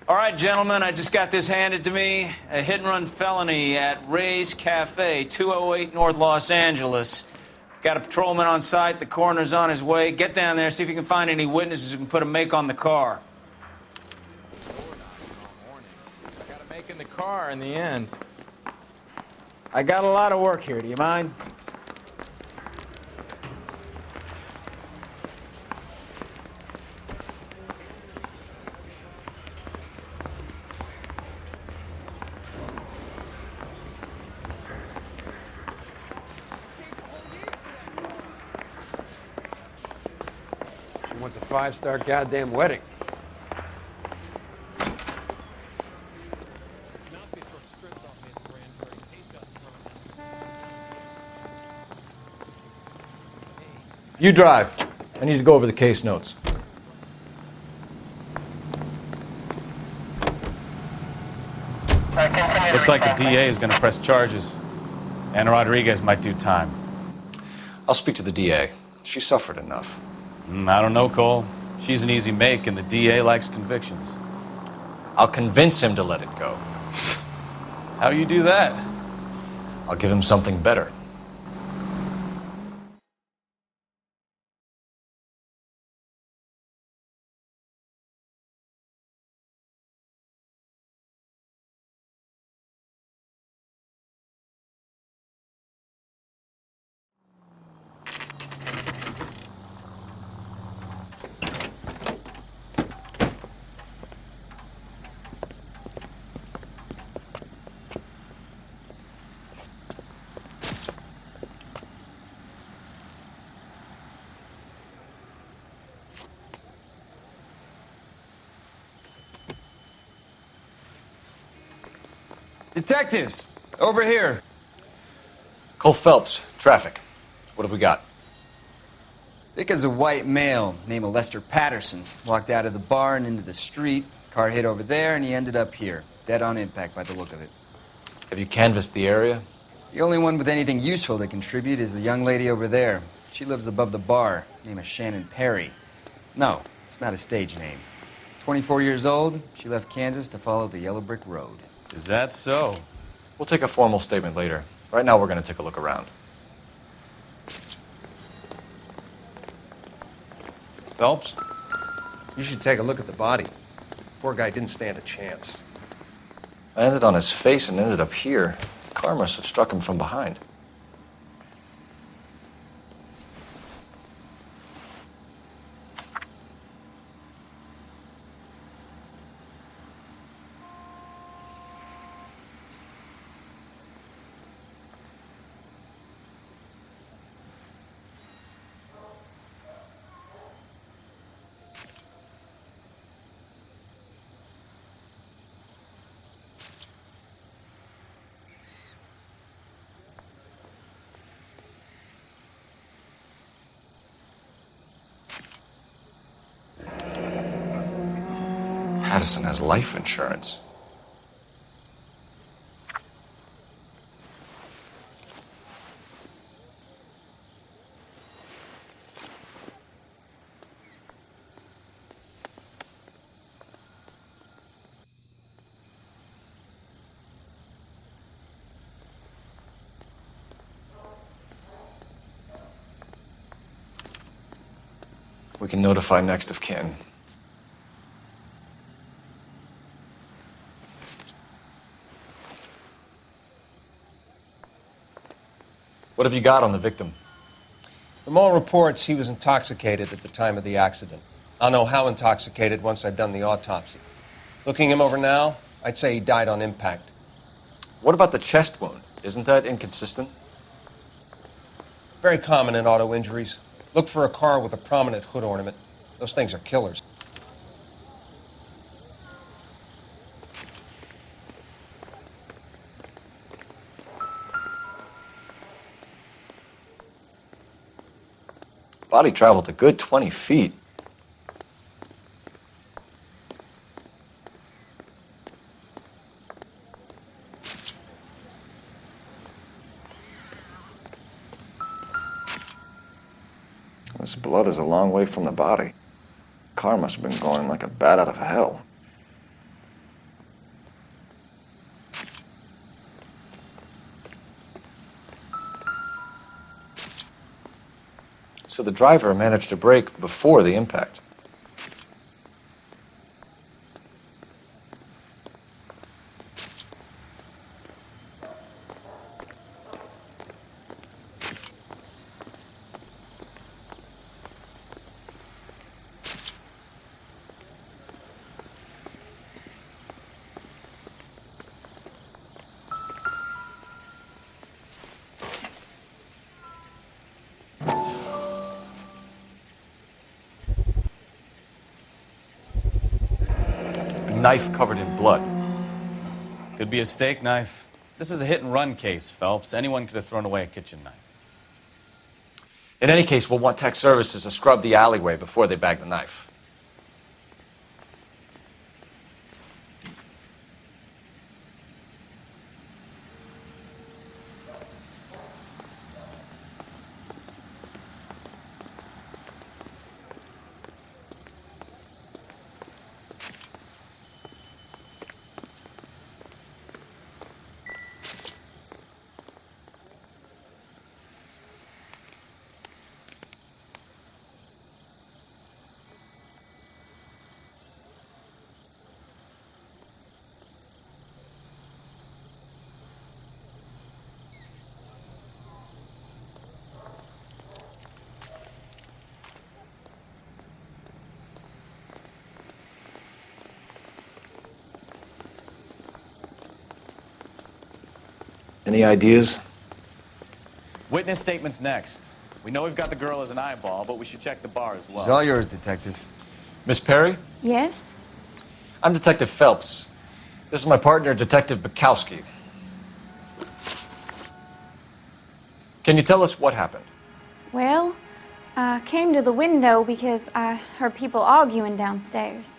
All right, gentlemen, I just got this handed to me. A hit-and-run felony at Ray's Cafe, 208 North Los Angeles. Got a patrolman on site. The coroner's on his way. Get down there, see if you can find any witnesses who can put a make on the car. Got a make in the car in the end. I got a lot of work here. Do you mind? Wants a 5-star goddamn wedding. You drive. I need to go over the case notes. Looks like the DA is going to press charges. Anna Rodriguez might do time. I'll speak to the DA. She suffered enough. I don't know, Cole. She's an easy make, and the DA likes convictions. I'll convince him to let it go. How do you do that? I'll give him something better. Detectives, over here. Cole Phelps, Traffic. What have we got? Thick as a white male, name of Lester Patterson. Walked out of the bar and into the street. Car hit over there, and he ended up here. Dead on impact by the look of it. Have you canvassed the area? The only one with anything useful to contribute is the young lady over there. She lives above the bar. Name is Shannon Perry. No, it's not a stage name. 24 years old, she left Kansas to follow the yellow brick road. Is that so? We'll take a formal statement later. Right now, we're going to take a look around. Phelps, you should take a look at the body. Poor guy didn't stand a chance. I landed on his face and ended up here. The car must have struck him from behind. Patterson has life insurance. We can notify next of kin. What have you got on the victim? From all reports, he was intoxicated at the time of the accident. I'll know how intoxicated once I've done the autopsy. Looking him over now, I'd say he died on impact. What about the chest wound? Isn't that inconsistent? Very common in auto injuries. Look for a car with a prominent hood ornament. Those things are killers. Body traveled a good 20 feet. This blood is a long way from the body. Car must have been going like a bat out of hell. So the driver managed to brake before the impact. Knife covered in blood. Could be a steak knife. This is a hit-and-run case, Phelps. Anyone could have thrown away a kitchen knife. In any case, we'll want tech services to scrub the alleyway before they bag the knife. Any ideas? Witness statements next. We know we've got the girl as an eyeball, but we should check the bar as well. It's all yours, Detective. Miss Perry? Yes? I'm Detective Phelps. This is my partner, Detective Bukowski. Can you tell us what happened? Well, I came to the window because I heard people arguing downstairs.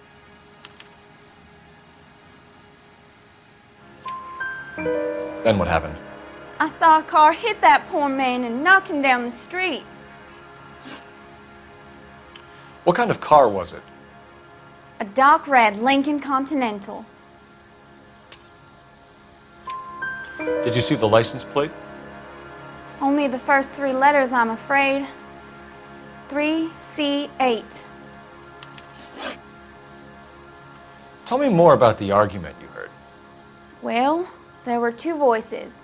Then what happened? I saw a car hit that poor man and knock him down the street. What kind of car was it? A dark red Lincoln Continental. Did you see the license plate? Only the first three letters, I'm afraid. 3C8. Tell me more about the argument you heard. Well, there were two voices.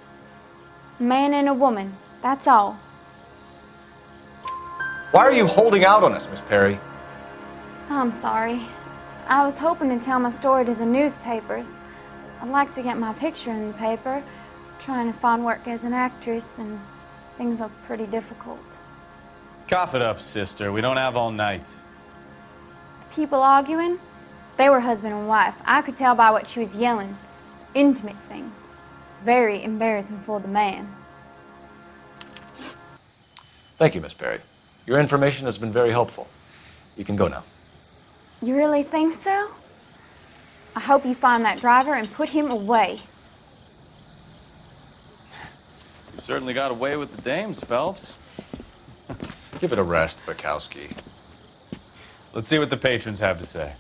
A man and a woman, that's all. Why are you holding out on us, Miss Perry? I'm sorry. I was hoping to tell my story to the newspapers. I'd like to get my picture in the paper. Trying to find work as an actress, and things are pretty difficult. Cough it up, sister. We don't have all night. People arguing? They were husband and wife. I could tell by what she was yelling. Intimate things. Very embarrassing for the man. Thank you, Miss Perry. Your information has been very helpful. You can go now. You really think so? I hope you find that driver and put him away. You certainly got away with the dames, Phelps. Give it a rest, Bukowski. Let's see what the patrons have to say.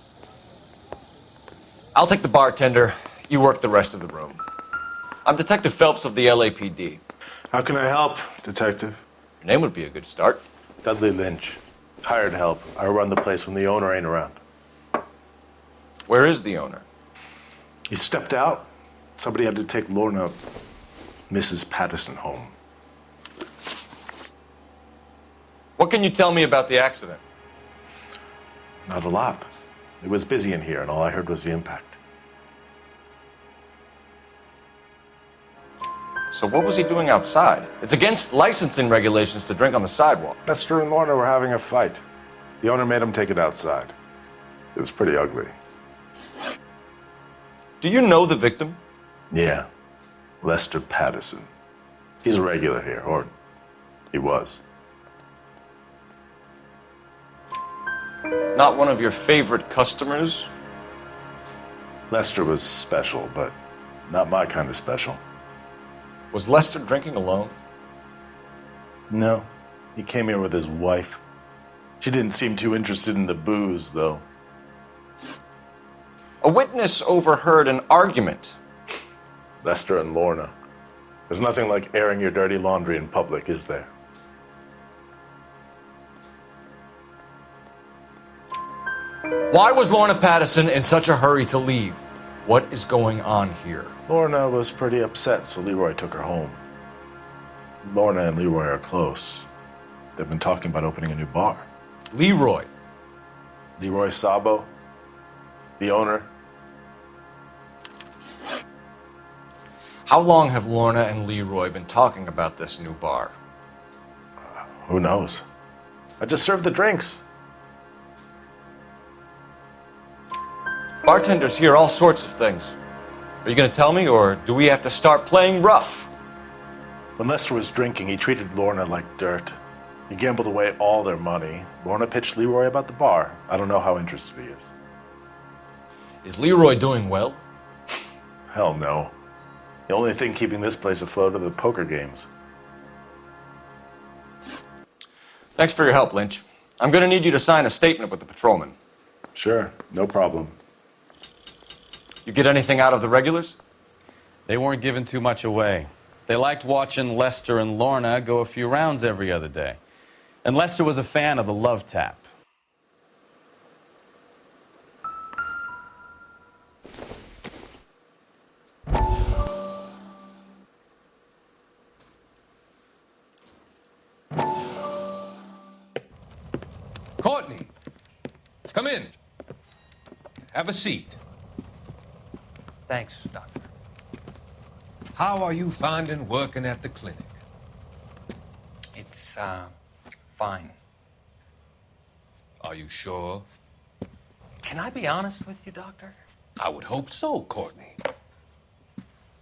I'll take the bartender. You work the rest of the room. I'm Detective Phelps of the LAPD. How can I help, Detective? Your name would be a good start. Dudley Lynch. Hired help. I run the place when the owner ain't around. Where is the owner? He stepped out. Somebody had to take Lorna, Mrs. Patterson, home. What can you tell me about the accident? Not a lot. It was busy in here, and all I heard was the impact. So what was he doing outside? It's against licensing regulations to drink on the sidewalk. Esther and Lorna were having a fight. The owner made him take it outside. It was pretty ugly. Do you know the victim? Yeah. Lester Patterson. He's a regular here, or he was. Not one of your favorite customers? Lester was special, but not my kind of special. Was Lester drinking alone? No, he came here with his wife. She didn't seem too interested in the booze, though. A witness overheard an argument. Lester and Lorna. There's nothing like airing your dirty laundry in public, is there? Why was Lorna Patterson in such a hurry to leave? What is going on here? Lorna was pretty upset, so Leroy took her home. Lorna and Leroy are close. They've been talking about opening a new bar. Leroy. Leroy Sabo, the owner. How long have Lorna and Leroy been talking about this new bar? Who knows? I just served the drinks. Bartenders hear all sorts of things. Are you going to tell me, or do we have to start playing rough? When Lester was drinking, he treated Lorna like dirt. He gambled away all their money. Lorna pitched Leroy about the bar. I don't know how interested he is. Is Leroy doing well? Hell no. The only thing keeping this place afloat are the poker games. Thanks for your help, Lynch. I'm going to need you to sign a statement with the patrolman. Sure, no problem. You get anything out of the regulars? They weren't giving too much away. They liked watching Lester and Lorna go a few rounds every other day. And Lester was a fan of the love tap. Courtney, come in. Have a seat. Thanks, Doctor. How are you finding working at the clinic? It's, fine. Are you sure? Can I be honest with you, Doctor? I would hope so, Courtney.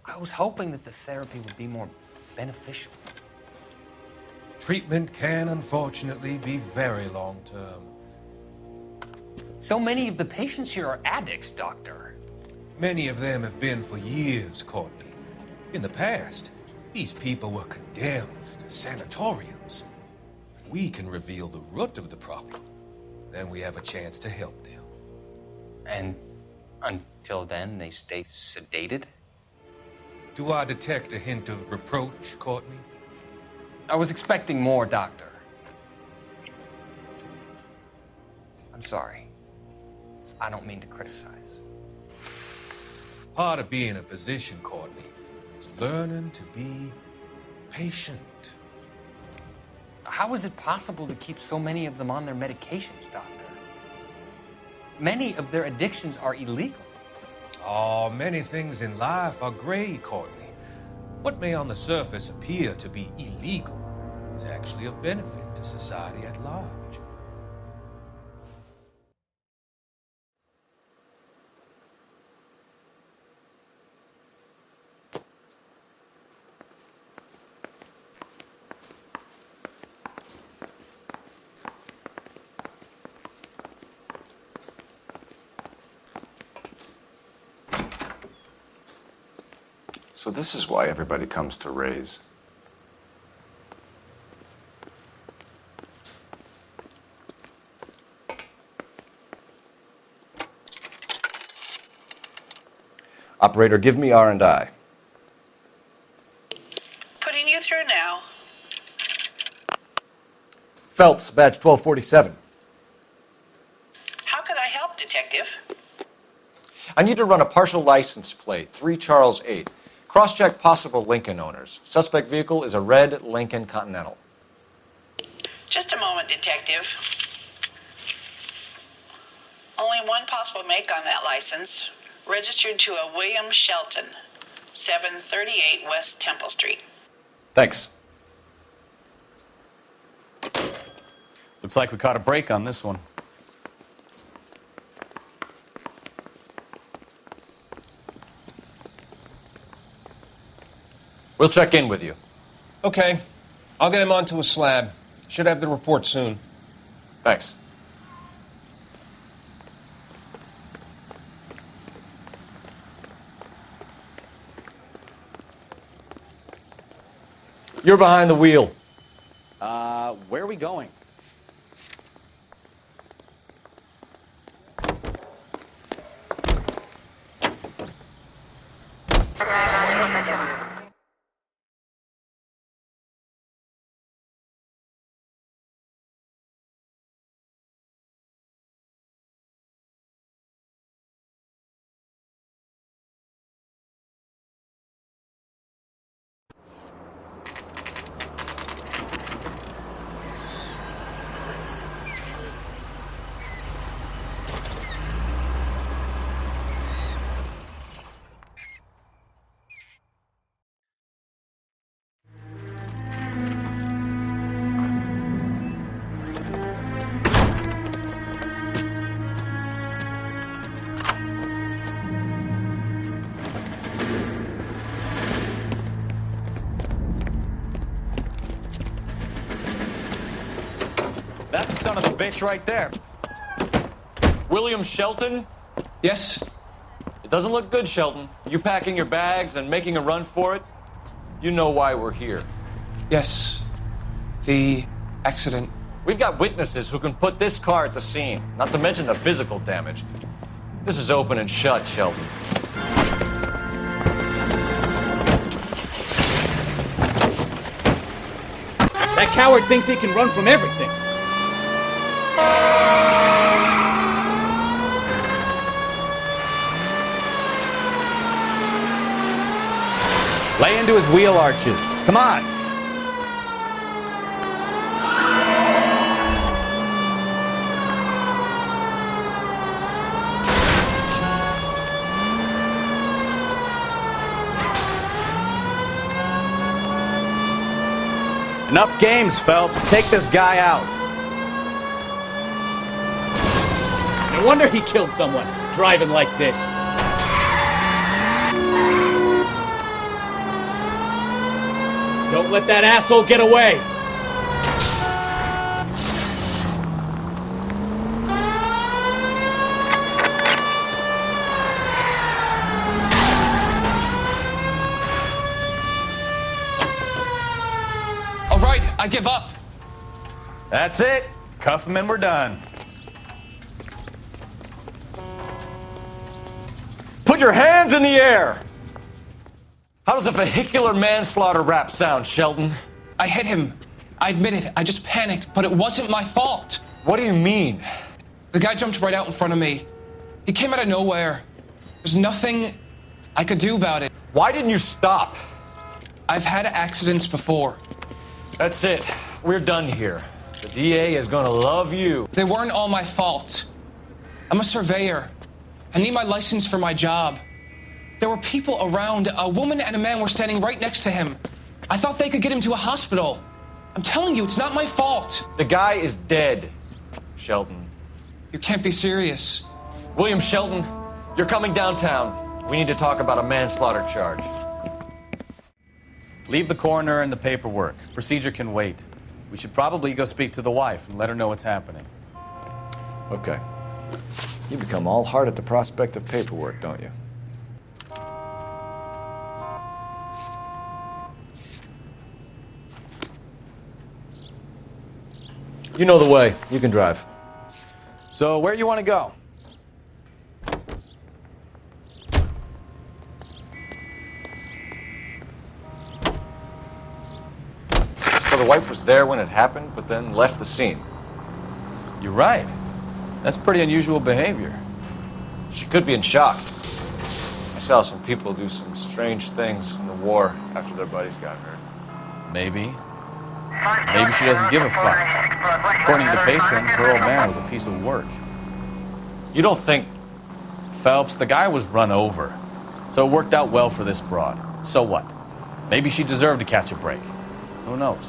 I was hoping that the therapy would be more beneficial. Treatment can, unfortunately, be very long-term. So many of the patients here are addicts, Doctor. Many of them have been for years, Courtney. In the past, these people were condemned to sanatoriums. If we can reveal the root of the problem, then we have a chance to help them. And until then, they stay sedated? Do I detect a hint of reproach, Courtney? I was expecting more, Doctor. I'm sorry. I don't mean to criticize. Part of being a physician, Courtney, is learning to be patient. How is it possible to keep so many of them on their medications, Doctor? Many of their addictions are illegal. Oh, many things in life are gray, Courtney. What may on the surface appear to be illegal is actually of benefit to society at large. So this is why everybody comes to Ray's. Operator, give me R&I. Putting you through now. Phelps, badge 1247. How could I help, Detective? I need to run a partial license plate, 3 Charles 8. Cross-check possible Lincoln owners. Suspect vehicle is a red Lincoln Continental. Just a moment, Detective. Only one possible make on that license. Registered to a William Shelton, 738 West Temple Street. Thanks. Looks like we caught a break on this one. We'll check in with you. Okay. I'll get him onto a slab. Should have the report soon. Thanks. You're behind the wheel. Where are we going? That's the son of a bitch right there. William Shelton? Yes? It doesn't look good, Shelton. You packing your bags and making a run for it? You know why we're here. Yes. The accident. We've got witnesses who can put this car at the scene, not to mention the physical damage. This is open and shut, Shelton. That coward thinks he can run from everything. Lay into his wheel arches. Come on. Enough games, Phelps. Take this guy out. No wonder he killed someone, driving like this. Don't let that asshole get away! All right, I give up. That's it. Cuff him and we're done. Put your hands in the air! How does a vehicular manslaughter rap sound, Shelton? I hit him. I admit it. I just panicked, but it wasn't my fault. What do you mean? The guy jumped right out in front of me. He came out of nowhere. There's nothing I could do about it. Why didn't you stop? I've had accidents before. That's it. We're done here. The DA is gonna love you. They weren't all my fault. I'm a surveyor. I need my license for my job. There were people around. A woman and a man were standing right next to him. I thought they could get him to a hospital. I'm telling you, it's not my fault. The guy is dead, Shelton. You can't be serious. William Shelton, you're coming downtown. We need to talk about a manslaughter charge. Leave the coroner and the paperwork. Procedure can wait. We should probably go speak to the wife and let her know what's happening. Okay. You become all heart at the prospect of paperwork, don't you? You know the way. You can drive. So where you want to go? So the wife was there when it happened, but then left the scene. You're right. That's pretty unusual behavior. She could be in shock. I saw some people do some strange things in the war after their buddies got hurt. Maybe. Maybe she doesn't give a fuck. According to patrons, her old man was a piece of work. You don't think... Phelps, the guy was run over. So it worked out well for this broad. So what? Maybe she deserved to catch a break. Who knows?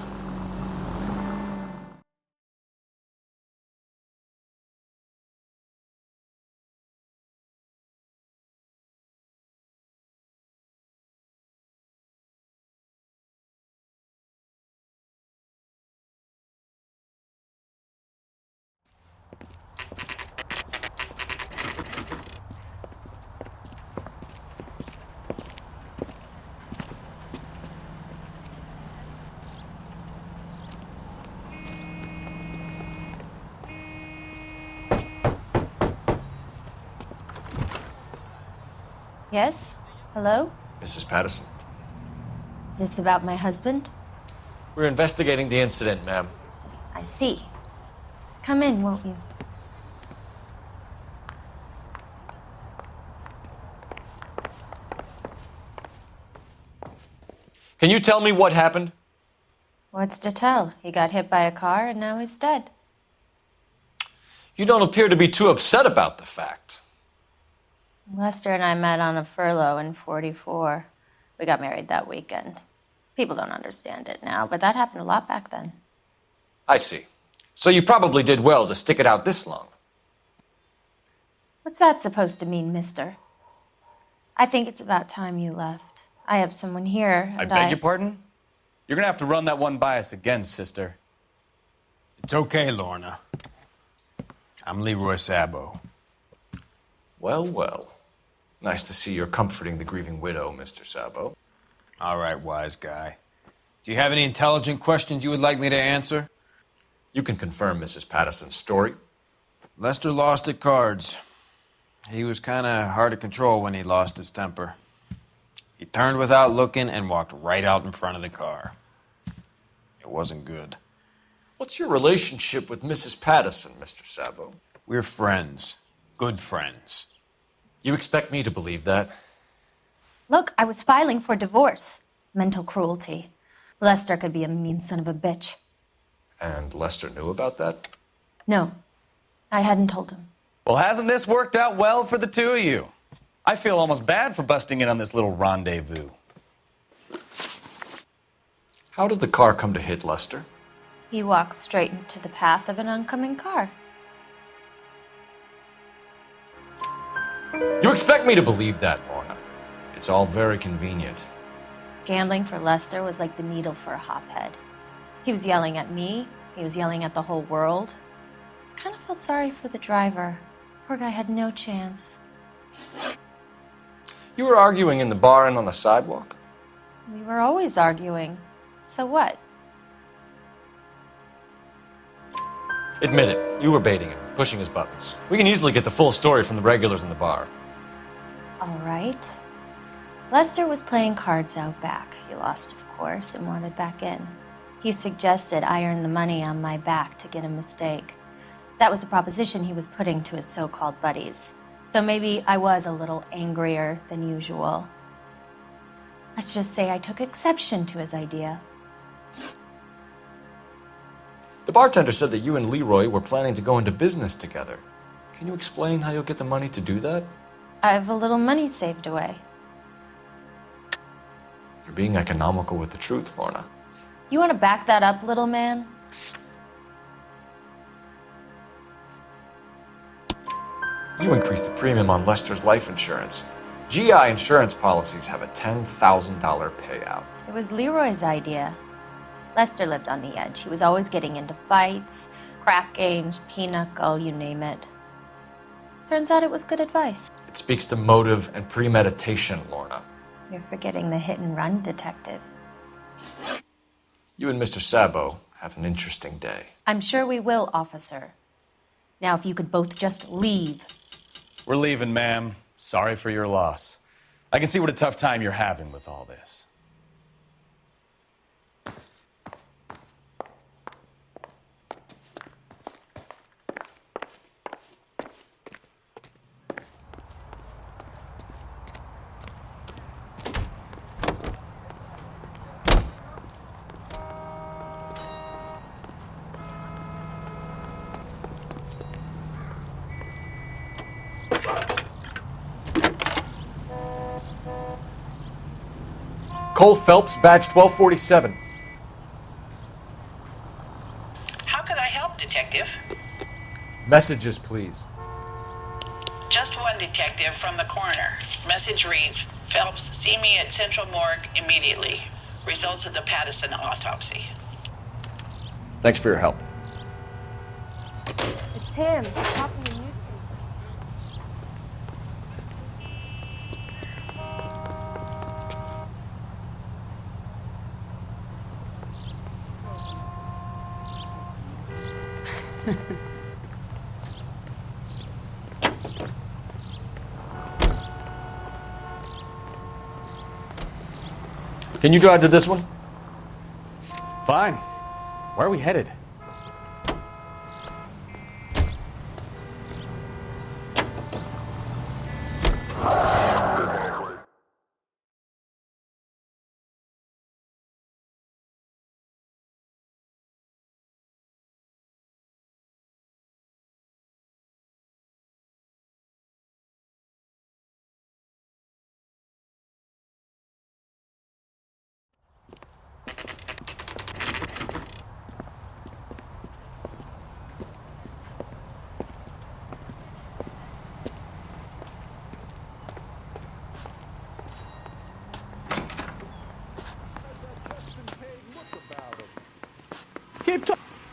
Yes? Hello? Mrs. Patterson. Is this about my husband? We're investigating the incident, ma'am. I see. Come in, won't you? Can you tell me what happened? What's to tell? He got hit by a car and now he's dead. You don't appear to be too upset about the fact. Lester and I met on a furlough in '44. We got married that weekend. People don't understand it now, but that happened a lot back then. I see. So you probably did well to stick it out this long. What's that supposed to mean, mister? I think it's about time you left. I have someone here, I and beg your pardon? You're gonna have to run that one by us again, sister. It's okay, Lorna. I'm Leroy Sabo. Well, well. Nice to see you're comforting the grieving widow, Mr. Sabo. All right, wise guy. Do you have any intelligent questions you would like me to answer? You can confirm Mrs. Patterson's story. Lester lost at cards. He was kind of hard to control when he lost his temper. He turned without looking and walked right out in front of the car. It wasn't good. What's your relationship with Mrs. Patterson, Mr. Sabo? We're friends. Good friends. You expect me to believe that? Look, I was filing for divorce. Mental cruelty. Lester could be a mean son of a bitch. And Lester knew about that? No, I hadn't told him. Well, hasn't this worked out well for the two of you? I feel almost bad for busting in on this little rendezvous. How did the car come to hit Lester? He walked straight into the path of an oncoming car. You expect me to believe that, Lorna? It's all very convenient. Gambling for Lester was like the needle for a hophead. He was yelling at me. He was yelling at the whole world. I kind of felt sorry for the driver. Poor guy had no chance. You were arguing in the bar and on the sidewalk? We were always arguing. So what? Admit it, you were baiting him, pushing his buttons. We can easily get the full story from the regulars in the bar. All right. Lester was playing cards out back. He lost, of course, and wanted back in. He suggested I earn the money on my back to get a mistake. That was the proposition he was putting to his so-called buddies. So maybe I was a little angrier than usual. Let's just say I took exception to his idea. The bartender said that you and Leroy were planning to go into business together. Can you explain how you'll get the money to do that? I have a little money saved away. You're being economical with the truth, Lorna. You want to back that up, little man? You increased the premium on Lester's life insurance. GI insurance policies have a $10,000 payout. It was Leroy's idea. Lester lived on the edge. He was always getting into fights, crap games, pinochle, you name it. Turns out it was good advice. It speaks to motive and premeditation, Lorna. You're forgetting the hit-and-run detective. You and Mr. Sabo have an interesting day. I'm sure we will, officer. Now, if you could both just leave. We're leaving, ma'am. Sorry for your loss. I can see what a tough time you're having with all this. Cole Phelps, badge 1247. How could I help, Detective? Messages, please. Just one detective from the coroner. Message reads, Phelps, see me at Central Morgue immediately. Results of the Patterson autopsy. Thanks for your help. It's him. Top of the newspaper. Can you drive to this one? Fine. Where are we headed?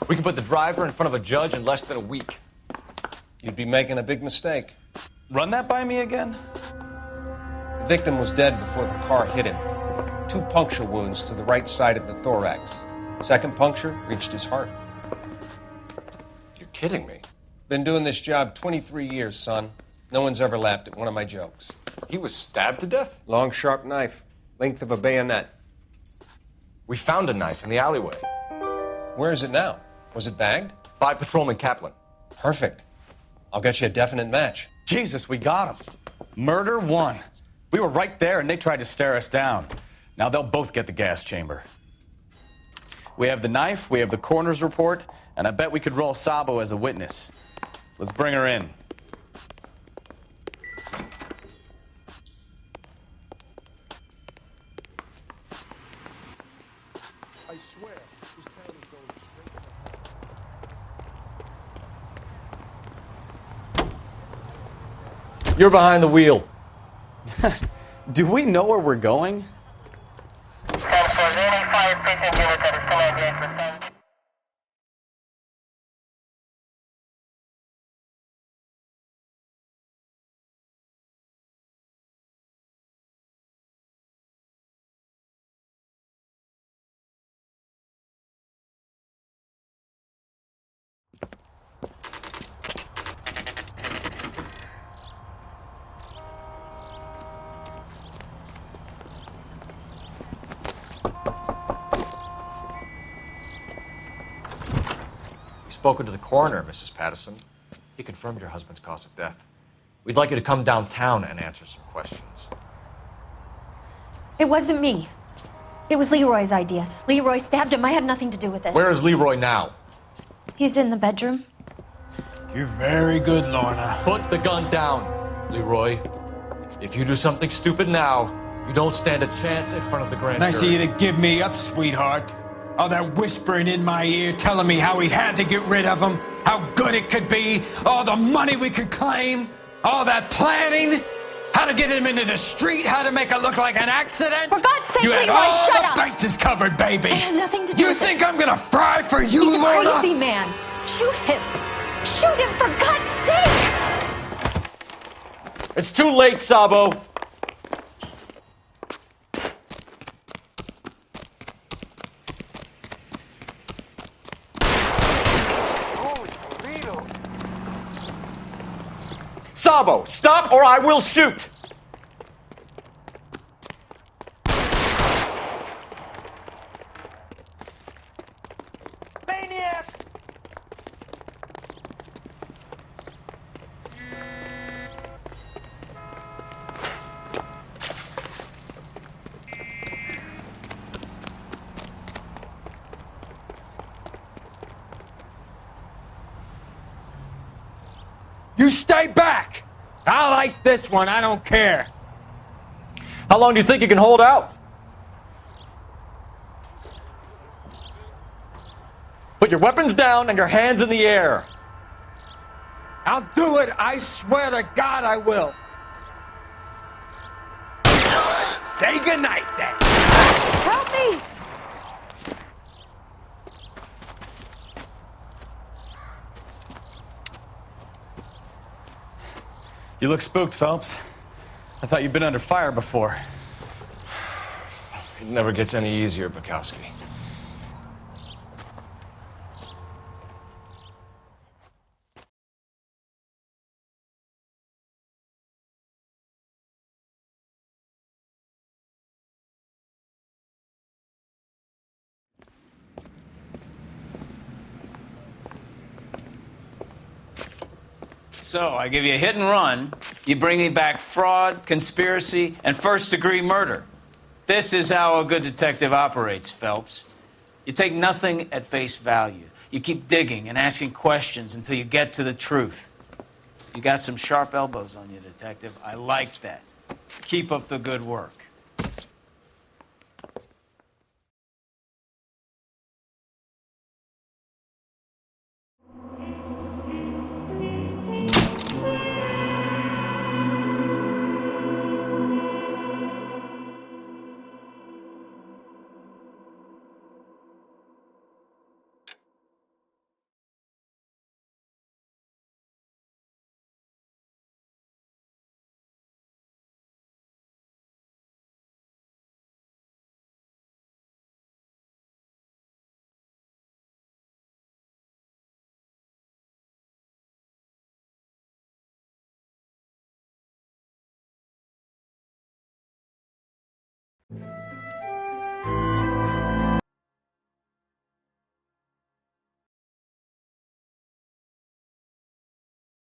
We can put the driver in front of a judge in less than a week. You'd be making a big mistake. Run that by me again? The victim was dead before the car hit him. 2 puncture wounds to the right side of the thorax. Second puncture reached his heart. You're kidding me. Been doing this job 23 years, son. No one's ever laughed at one of my jokes. He was stabbed to death? Long, sharp knife. Length of a bayonet. We found a knife in the alleyway. Where is it now? Was it bagged? By Patrolman Kaplan. Perfect. I'll get you a definite match. Jesus, we got him. Murder 1. We were right there and they tried to stare us down. Now they'll both get the gas chamber. We have the knife, we have the coroner's report, and I bet we could roll Sabo as a witness. Let's bring her in. I swear, this town is going straight to hell. You're behind the wheel. Do we know where we're going? Spoken to the coroner, Mrs. Patterson. He confirmed your husband's cause of death. We'd like you to come downtown and answer some questions. It wasn't me. It was Leroy's idea. Leroy stabbed him. I had nothing to do with it. Where is Leroy now? He's in the bedroom. You're very good, Lorna. Put the gun down, Leroy. If you do something stupid now, you don't stand a chance in front of the grand Nice of jury. you to give me up, sweetheart. All that whispering in my ear telling me how we had to get rid of him, how good it could be, all the money we could claim, all that planning, how to get him into the street, how to make it look like an accident. For God's sake, you had Leroy, all shut the up! bases covered, baby. I had nothing to do You with think it. I'm gonna fry for you, He's a Lorna? crazy man. Shoot him. Shoot him, for God's sake! It's too late, Sabo. Sabo, stop or I will shoot! Maniac! You stay back. I'll ice this one. I don't care. How long do you think you can hold out? Put your weapons down and your hands in the air. I'll do it. I swear to God I will. Say goodnight, then. Help me! You look spooked, Phelps. I thought you'd been under fire before. It never gets any easier, Bukowski. So, I give you a hit and run, you bring me back fraud, conspiracy, and first-degree murder. This is how a good detective operates, Phelps. You take nothing at face value. You keep digging and asking questions until you get to the truth. You got some sharp elbows on you, detective. I like that. Keep up the good work.